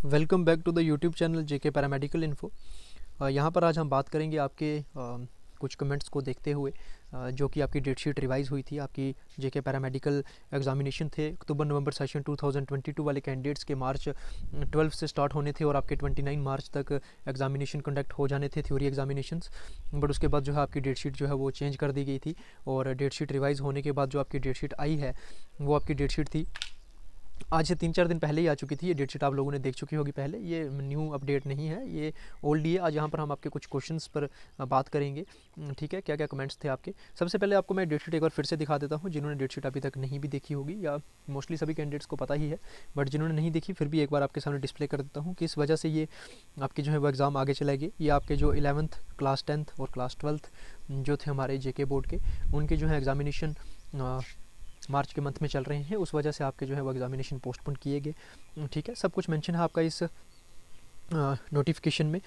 Welcome back to the YouTube channel JK paramedical info. यहाँ पर आज हम बात करेंगे आपके कुछ कमेंट्स को देखते हुए जो कि आपकी डेट शीट रिवाइज़ हुई थी। आपकी जेके पैरामेडिकल एग्जामिनेशन थे अक्टूबर नवंबर सेशन 2022 वाले कैंडिडेट्स के मार्च 12 से स्टार्ट होने थे और आपके 29 मार्च तक एग्जामिनेशन कंडक्ट हो जाने थे, थ्योरी एग्जामिनेशंस। बट उसके बाद जो है आपकी डेट शीट जो है वो चेंज कर दी गई थी और डेट शीट रिवाइज़ होने के बाद जो आपकी डेट शीट आई है वो आपकी डेट शीट थी आज से 3-4 दिन पहले ही आ चुकी थी। ये डेट शीट आप लोगों ने देख चुकी होगी पहले, ये न्यू अपडेट नहीं है, ये ओल्ड ही है। आज यहाँ पर हम आपके कुछ क्वेश्चंस पर बात करेंगे, ठीक है, क्या क्या कमेंट्स थे आपके। सबसे पहले आपको मैं डेट शीट एक बार फिर से दिखा देता हूँ, जिन्होंने डेट शीट अभी तक नहीं भी देखी होगी, या मोस्टली सभी कैंडिडेट्स को पता ही है, बट जिन्होंने नहीं देखी फिर भी एक बार आपके सामने डिस्प्ले कर देता हूँ कि इस वजह से ये आपकी जो है वो एग्ज़ाम आगे चलेगी। ये आपके जो 11th क्लास 10th और क्लास 12th जो थे हमारे जेके बोर्ड के, उनके जो है एग्ज़ामिनेशन मार्च के मंथ में चल रहे हैं, उस वजह से आपके जो है वो एग्जामिनेशन पोस्टपोन किए गए, ठीक है। सब कुछ मेंशन है आपका इस नोटिफिकेशन में,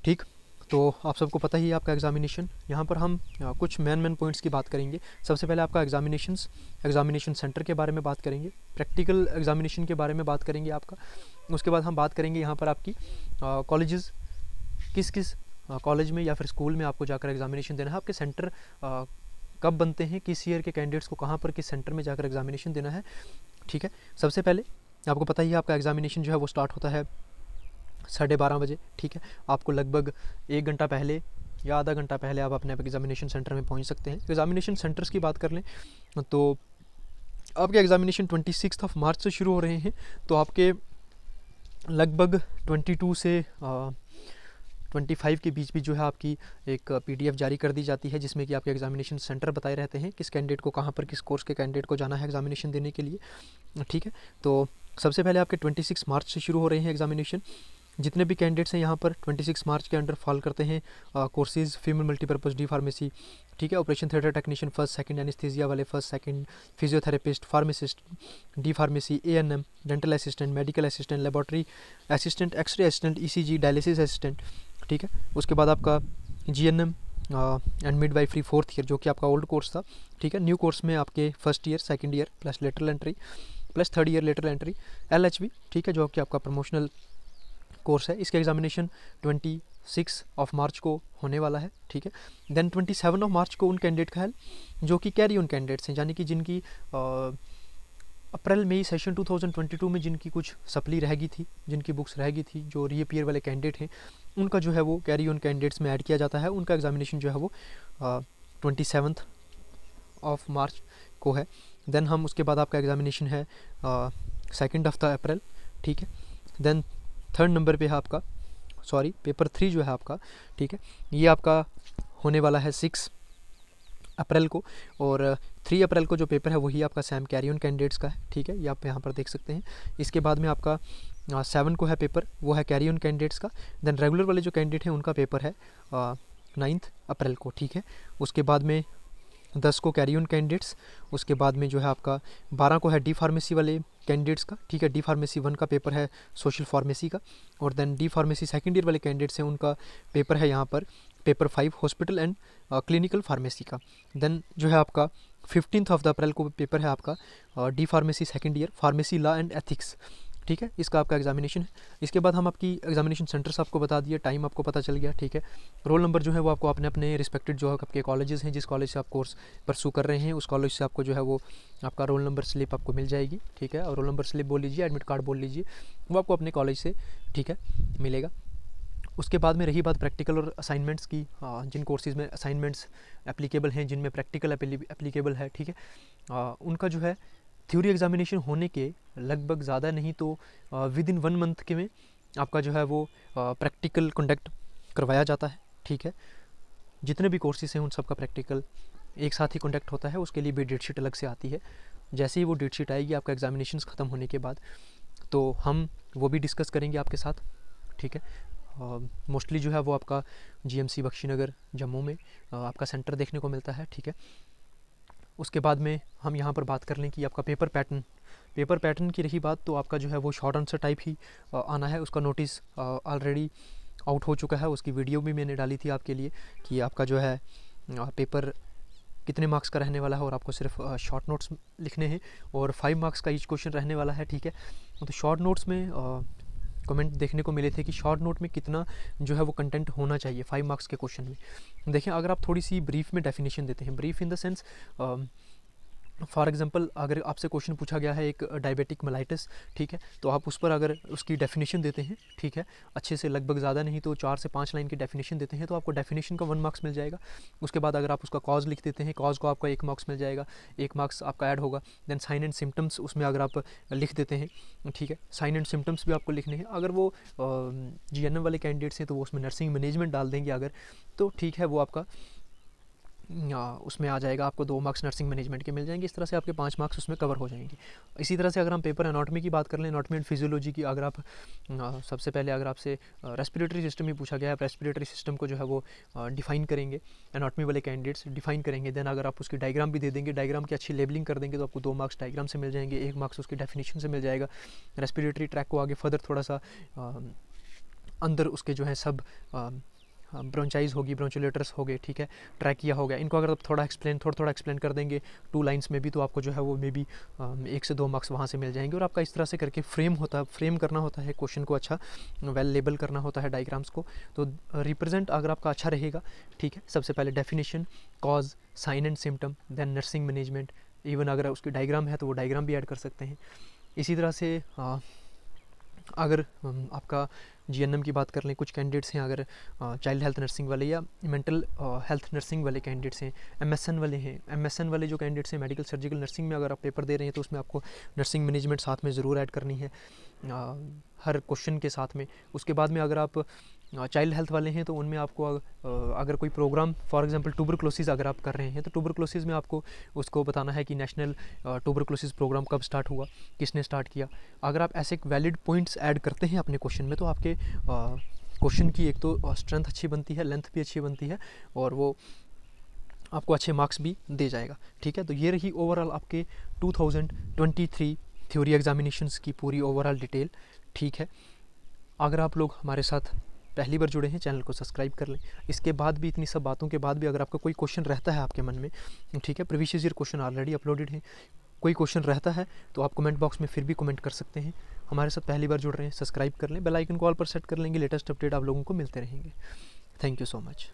ठीक। तो आप सबको पता ही है आपका एग्जामिनेशन। यहाँ पर हम कुछ मेन पॉइंट्स की बात करेंगे। सबसे पहले आपका एग्जामिनेशन सेंटर के बारे में बात करेंगे, प्रैक्टिकल एग्जामिनेशन के बारे में बात करेंगे आपका। उसके बाद हम बात करेंगे यहाँ पर आपकी कॉलेजेस, किस किस कॉलेज में या फिर स्कूल में आपको जाकर एग्जामिनेशन देना है, आपके सेंटर कब बनते हैं, किस ईयर के कैंडिडेट्स को कहाँ पर किस सेंटर में जाकर एग्जामिनेशन देना है, ठीक है। सबसे पहले आपको पता ही है आपका एग्जामिनेशन जो है वो स्टार्ट होता है 12:30 बजे, ठीक है। आपको लगभग 1 घंटा पहले या आधा घंटा पहले आप अपने एग्जामिनेशन सेंटर में पहुँच सकते हैं। एग्जामिनेशन सेंटर्स की बात कर लें तो आपके एग्जामिनेशन 26 मार्च से शुरू हो रहे हैं, तो आपके लगभग 22 से 25 के बीच भी जो है आपकी एक PDF जारी कर दी जाती है, जिसमें कि आपके एग्जामिनेशन सेंटर बताए रहते हैं, किस कैंडिडेट को कहाँ पर किस कोर्स के कैंडिडेट को जाना है एग्जामिनेशन देने के लिए, ठीक है। तो सबसे पहले आपके 26 मार्च से शुरू हो रहे हैं एग्जामिनेशन। जितने भी कैंडिडेट्स हैं यहाँ पर 26 मार्च के अंडर फॉल करते हैं courses female multipurpose D pharmacy, ठीक है, operation theatre technician first second, anaesthesia वाले first second, physiotherapist, pharmacist, D pharmacy, ANM, dental assistant, medical assistant, laboratory assistant, x ray assistant, ECG dialysis assistant, ठीक है। उसके बाद आपका GNM and midwifery 4th year, जो कि आपका ओल्ड कोर्स था, ठीक है। न्यू कोर्स में आपके first year, second year plus lateral entry plus third year lateral entry, LHV, ठीक है, जो कि आपका प्रमोशनल कोर्स है। इसके एग्जामिनेशन 26 मार्च को होने वाला है, ठीक है। देन 27 मार्च को उन कैंडिडेट का है जो कि कैरी ऑन कैंडिडेट्स हैं, यानी कि जिनकी अप्रैल मई सेशन 2022 में जिनकी कुछ सप्ली रह गई थी, जिनकी बुक्स रह गई थी, जो रीअपीयर वाले कैंडिडेट हैं, उनका जो है वो कैरी ऑन कैंडिडेट्स में ऐड किया जाता है। उनका एग्जामिनेशन जो है वो 27 मार्च को है। देन हम उसके बाद आपका एग्जामिनेशन है 2 अप्रैल, ठीक है। देन 3rd नंबर पे है आपका पेपर 3 जो है आपका, ठीक है, ये आपका होने वाला है 6 अप्रैल को, और 3 अप्रैल को जो पेपर है वही आपका सैम कैरी ऑन कैंडिडेट्स का है, ठीक है, ये आप यहाँ पर देख सकते हैं। इसके बाद में आपका 7 को है पेपर, वो है कैरी ऑन कैंडिडेट्स का। देन रेगुलर वाले जो कैंडिडेट हैं उनका पेपर है 9 अप्रैल को, ठीक है। उसके बाद में 10 को कैरी ऑन कैंडिडेट्स, उसके बाद में जो है आपका 12 को है डी फार्मेसी वाले कैंडिडेट्स का, ठीक है। डी फार्मेसी 1 का पेपर है सोशल फार्मेसी का, और then D pharmacy second year वाले कैंडिडेट्स हैं, उनका पेपर है यहाँ पर paper 5 hospital and clinical pharmacy का। देन जो है आपका 15 अप्रैल को पेपर है आपका D pharmacy second year pharmacy law and ethics, ठीक है, इसका आपका एग्जामिनेशन है। इसके बाद हम आपकी एग्जामिनेशन सेंटर्स आपको बता दिए, टाइम आपको पता चल गया, ठीक है। रोल नंबर जो है वो आपको अपने अपने रिस्पेक्टेड जो है आपके कॉलेजेस हैं, जिस कॉलेज से आप कोर्स परसू कर रहे हैं उस कॉलेज से आपको जो है वो आपका रोल नंबर स्लिप आपको मिल जाएगी, ठीक है। और रोल नंबर स्लिप बोल लीजिए, एडमिट कार्ड बोल लीजिए, वो आपको अपने कॉलेज से, ठीक है, मिलेगा। उसके बाद में रही बात प्रैक्टिकल और असाइनमेंट्स की, जिन कोर्सेज़ में असाइनमेंट्स एप्लीकेबल हैं, जिनमें प्रैक्टिकल एप्लीकेबल है, ठीक है, उनका जो है थ्योरी एग्जामिनेशन होने के लगभग ज़्यादा नहीं तो विद इन 1 मंथ के में आपका जो है वो प्रैक्टिकल कंडक्ट करवाया जाता है, ठीक है। जितने भी कोर्सेज हैं उन सब का प्रैक्टिकल एक साथ ही कंडक्ट होता है, उसके लिए भी डेट शीट अलग से आती है। जैसे ही वो डेट शीट आएगी आपका एग्जामिनेशन ख़त्म होने के बाद, तो हम वो भी डिस्कस करेंगे आपके साथ, ठीक है। मोस्टली जो है वो आपका GMC बख्शीनगर जम्मू में आपका सेंटर देखने को मिलता है, ठीक है। उसके बाद में हम यहाँ पर बात कर लें कि आपका पेपर पैटर्न की रही बात, तो आपका जो है वो शॉर्ट आंसर टाइप ही आना है। उसका नोटिस ऑलरेडी आउट हो चुका है, उसकी वीडियो भी मैंने डाली थी आपके लिए कि आपका जो है पेपर कितने मार्क्स का रहने वाला है, और आपको सिर्फ शॉर्ट नोट्स लिखने हैं, और 5 मार्क्स का ईच क्वेश्चन रहने वाला है, ठीक है। तो शॉर्ट नोट्स में कमेंट देखने को मिले थे कि शॉर्ट नोट में कितना जो है वो कंटेंट होना चाहिए 5 मार्क्स के क्वेश्चन में। देखें, अगर आप थोड़ी सी ब्रीफ में डेफिनेशन देते हैं, brief in the sense for example अगर आपसे क्वेश्चन पूछा गया है एक डायबिटिक मेलाइटिस, ठीक है, तो आप उस पर अगर उसकी डेफिनेशन देते हैं, ठीक है, अच्छे से, लगभग ज़्यादा नहीं तो 4 से 5 लाइन की डेफिनेशन देते हैं, तो आपको डेफिनेशन का 1 मार्क्स मिल जाएगा। उसके बाद अगर आप उसका कॉज लिख देते हैं, कॉज को आपका 1 मार्क्स मिल जाएगा, 1 मार्क्स आपका ऐड होगा। देन साइन एंड सिम्टम्स उसमें अगर आप लिख देते हैं, ठीक है, साइन एंड सिम्टम्स भी आपको लिखने हैं। अगर वो GNM वाले कैंडिडेट्स हैं तो वो उसमें नर्सिंग मैनेजमेंट डाल देंगे अगर, तो ठीक है, वो आपका उसमें आ जाएगा, आपको 2 मार्क्स नर्सिंग मैनेजमेंट के मिल जाएंगे। इस तरह से आपके 5 मार्क्स उसमें कवर हो जाएंगे। इसी तरह से अगर हम पेपर एनाटॉमी की बात कर लें, एनाटॉमी एंड फिजियोलॉजी की, अगर आप सबसे पहले अगर आपसे रेस्पिरेटरी सिस्टम ही पूछा गया है, रेस्पिरेटरी सिस्टम को जो है वो डिफाइन करेंगे, एनाटॉमी वाले कैंडिडेट्स डिफाइन करेंगे। देन अगर आप उसकी डायग्राम भी दे देंगे, डायग्राम की अच्छी लेबलिंग कर देंगे, तो आपको 2 मार्क्स डायग्राम से मिल जाएंगे, 1 मार्क्स उसकी डेफिनेशन से मिल जाएगा। रेस्पिरेटरी ट्रैक को आगे फर्दर थोड़ा सा अंदर उसके जो है सब ब्रोंचाइज होगी, ब्रोंचुलेटर्स हो गए, ठीक है, ट्रैकिया हो गया, इनको अगर आप थोड़ा एक्सप्लेन कर देंगे 2 लाइंस में भी, तो आपको जो है वो मे बी 1 से 2 मार्क्स वहाँ से मिल जाएंगे। और आपका इस तरह से करके फ्रेम करना होता है क्वेश्चन को, अच्छा वेल लेबल करना होता है डायग्राम्स को। तो रिप्रेजेंट अगर आपका अच्छा रहेगा, ठीक है, सबसे पहले definition, cause, sign and symptom, then nursing management, even अगर उसकी डायग्राम है तो वो डायग्राम भी ऐड कर सकते हैं। इसी तरह से अगर आपका GNM की बात कर लें, कुछ कैंडिडेट्स हैं अगर चाइल्ड हेल्थ नर्सिंग वाले या मेंटल हेल्थ नर्सिंग वाले कैंडिडेट्स हैं, MSN वाले हैं, MSN वाले जो कैंडिडेट्स हैं मेडिकल सर्जिकल नर्सिंग में अगर आप पेपर दे रहे हैं तो उसमें आपको नर्सिंग मैनेजमेंट साथ में ज़रूर ऐड करनी है हर क्वेश्चन के साथ में। उसके बाद में अगर आप चाइल्ड हेल्थ वाले हैं तो उनमें आपको अगर कोई प्रोग्राम, फॉर एग्जांपल ट्यूबरक्लोसिस अगर आप कर रहे हैं तो ट्यूबरक्लोसिस में आपको उसको बताना है कि नेशनल ट्यूबरक्लोसिस प्रोग्राम कब स्टार्ट हुआ, किसने स्टार्ट किया। अगर आप ऐसे वैलिड पॉइंट्स ऐड करते हैं अपने क्वेश्चन में तो आपके क्वेश्चन की एक तो स्ट्रेंथ अच्छी बनती है, लेंथ भी अच्छी बनती है, और वो आपको अच्छे मार्क्स भी दे जाएगा, ठीक है। तो ये रही ओवरऑल आपके 2023 थ्योरी एग्जामिनेशंस की पूरी ओवरऑल डिटेल, ठीक है। अगर आप लोग हमारे साथ पहली बार जुड़े हैं, चैनल को सब्सक्राइब कर लें। इसके बाद भी, इतनी सब बातों के बाद भी अगर आपका कोई क्वेश्चन रहता है आपके मन में, ठीक है, previous year question already uploaded हैं, कोई क्वेश्चन रहता है तो आप कमेंट बॉक्स में फिर भी कमेंट कर सकते हैं। हमारे साथ पहली बार जुड़ रहे हैं, सब्सक्राइब कर लें, बेल आइकन को ऑल पर सेट कर लेंगे, लेटेस्ट अपडेट आप लोगों को मिलते रहेंगे। Thank you so much.